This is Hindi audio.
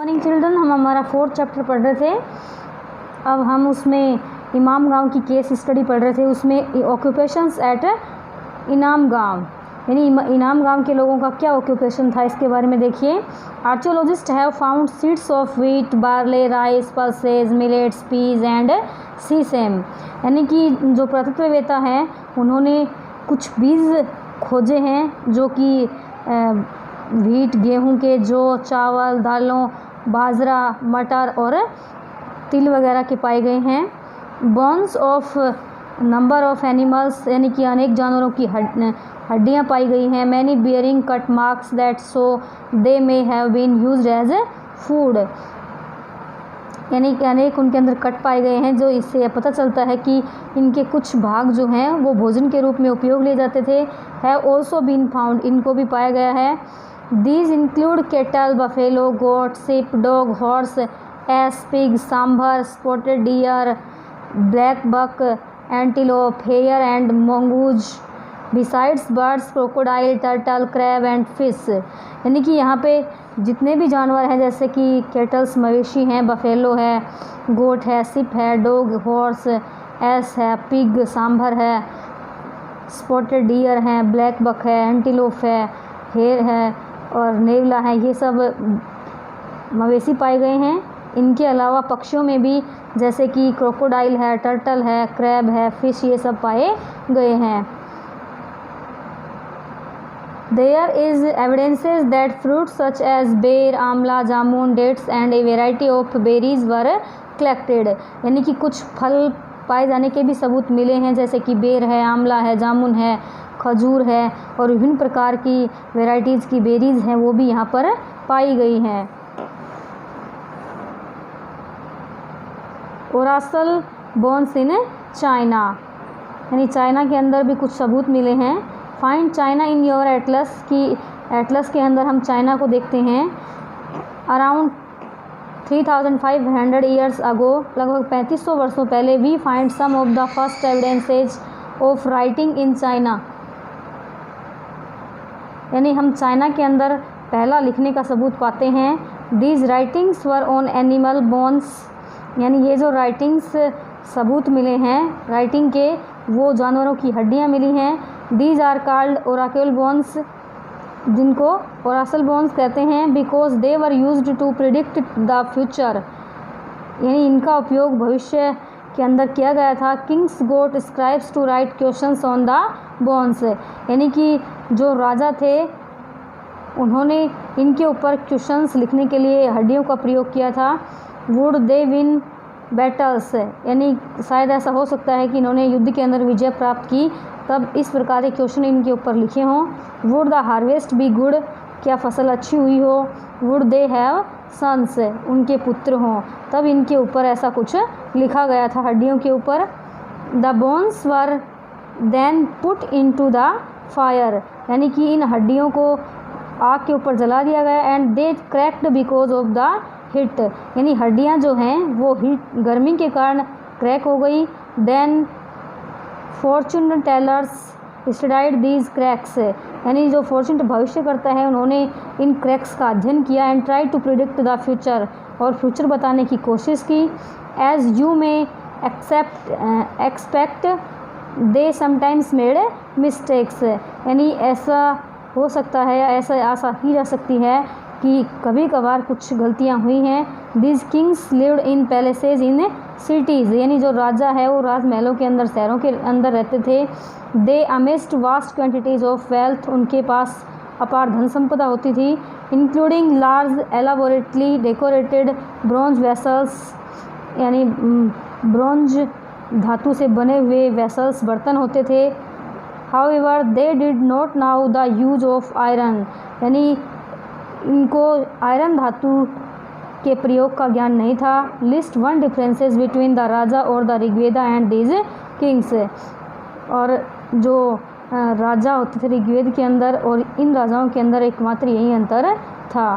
मॉर्निंग चिल्ड्रन, हम हमारा 4th चैप्टर पढ़ रहे थे। अब हम उसमें इमाम गांव की केस स्टडी पढ़ रहे थे। उसमें ऑक्यूपेशंस एट इनाम गांव, यानी इनाम गांव के लोगों का क्या ऑक्यूपेशन था इसके बारे में देखिए। Archaeologist have found seeds of wheat, barley, rice, pulses, millets, peas and sesame, यानी कि जो पुरातत्ववेत्ता हैं उन्होंने कुछ बीज खोजे हैं जो कि व्हीट, गेहूं के, जौ, चावल, दालों, बाजरा, मटर और तिल वगैरह के पाए गए हैं। Bones of number of animals, यानी कि अनेक जानवरों की हड्डियां पाई गई हैं। Many bearing cut marks that so they may have been used as food, यानी कि अनेक उनके अंदर कट पाए गए हैं जो इससे पता चलता है कि इनके कुछ भाग जो हैं वो भोजन के रूप में उपयोग लिए जाते थे। हैव ऑल्सो बीन फाउंड, इनको भी पाया गया है। These include cattle, buffalo, goat, sheep, dog, horse, ass, pig, sambar, spotted deer, black buck, antelope, hare and mongoose. Besides birds, crocodile, turtle, crab and fish. यानी कि यहाँ पे जितने भी जानवर हैं जैसे कि कैटल्स मवेशी हैं, बफेलो है, गोट है, सिप है, डॉग, हॉर्स, एस है, पिग, सांभर है, स्पॉटेड डियर है, ब्लैक बक है, एंटीलोप है, हेयर है और नेवला है, ये सब मवेशी पाए गए हैं। इनके अलावा पक्षियों में भी जैसे कि क्रोकोडाइल है, टर्टल है, क्रैब है, फिश, ये सब पाए गए हैं। There is evidences that fruits such as ber, amla, jamun, dates and a variety of berries were collected, यानी कि कुछ फल पाए जाने के भी सबूत मिले हैं जैसे कि बेर है, आंवला है, जामुन है, खजूर है और विभिन्न प्रकार की वेराइटीज़ की बेरीज हैं वो भी यहाँ पर पाई गई हैं। ओरासल बोन्स इन चाइना, यानी चाइना के अंदर भी कुछ सबूत मिले हैं। Find China in your Atlas, की एटलस के अंदर हम चाइना को देखते हैं। अराउंड 3500 ईयर्स अगो, लगभग 3500 वर्षों पहले, we find some of the first evidences of writing in China, यानी हम चाइना के अंदर पहला लिखने का सबूत पाते हैं। These writings were on animal bones, यानी ये जो राइटिंग्स सबूत मिले हैं राइटिंग के वो जानवरों की हड्डियां मिली हैं। These are called oracle bones, जिनको ओरासल बोन्स कहते हैं, because they were used to predict the future, यानी इनका उपयोग भविष्य के अंदर किया गया था। Kings got scribes to write questions on the bones, यानी कि जो राजा थे उन्होंने इनके ऊपर क्वेश्चंस लिखने के लिए हड्डियों का प्रयोग किया था। वुड दे विन बैटल्स, यानी शायद ऐसा हो सकता है कि इन्होंने युद्ध के अंदर विजय प्राप्त की तब इस प्रकार के क्वेश्चन इनके ऊपर लिखे हों। Would the harvest be good, क्या फसल अच्छी हुई हो। वुड दे हैव सन्स, उनके पुत्र हों, तब इनके ऊपर ऐसा कुछ लिखा गया था हड्डियों के ऊपर। The bones were then put into the fire, यानी कि इन हड्डियों को आग के ऊपर जला दिया गया। And they cracked because of the heat, यानी हड्डियां जो हैं वो हीट, गर्मी के कारण क्रैक हो गई। Then fortune tellers studied these cracks, यानी जो फॉर्चून भविष्य करता है उन्होंने इन क्रैक्स का अध्ययन किया। And try to predict the future, और फ्यूचर बताने की कोशिश की। As you may expect they sometimes made mistakes, यानी ऐसा हो सकता है या ऐसा आशा की जा सकती है कि कभी कभार कुछ गलतियां हुई हैं। This Kings lived in places in cities, यानी जो राजा है वो राजमहलों के अंदर, शहरों के अंदर रहते थे। They amassed vast quantities of wealth, उनके पास अपार धन संपदा होती थी। Including large elaborately decorated bronze vessels, यानी ब्रॉन्ज धातु से बने हुए वेसल्स, बर्तन होते थे। However they did not know the use of iron, यानी इनको आयरन धातु के प्रयोग का ज्ञान नहीं था। लिस्ट 1 डिफरेंसेस बिटवीन द राजा और the Rigveda and these Kings, और जो राजा होते थे ऋग्वेद के अंदर और इन राजाओं के अंदर एकमात्र यही अंतर था।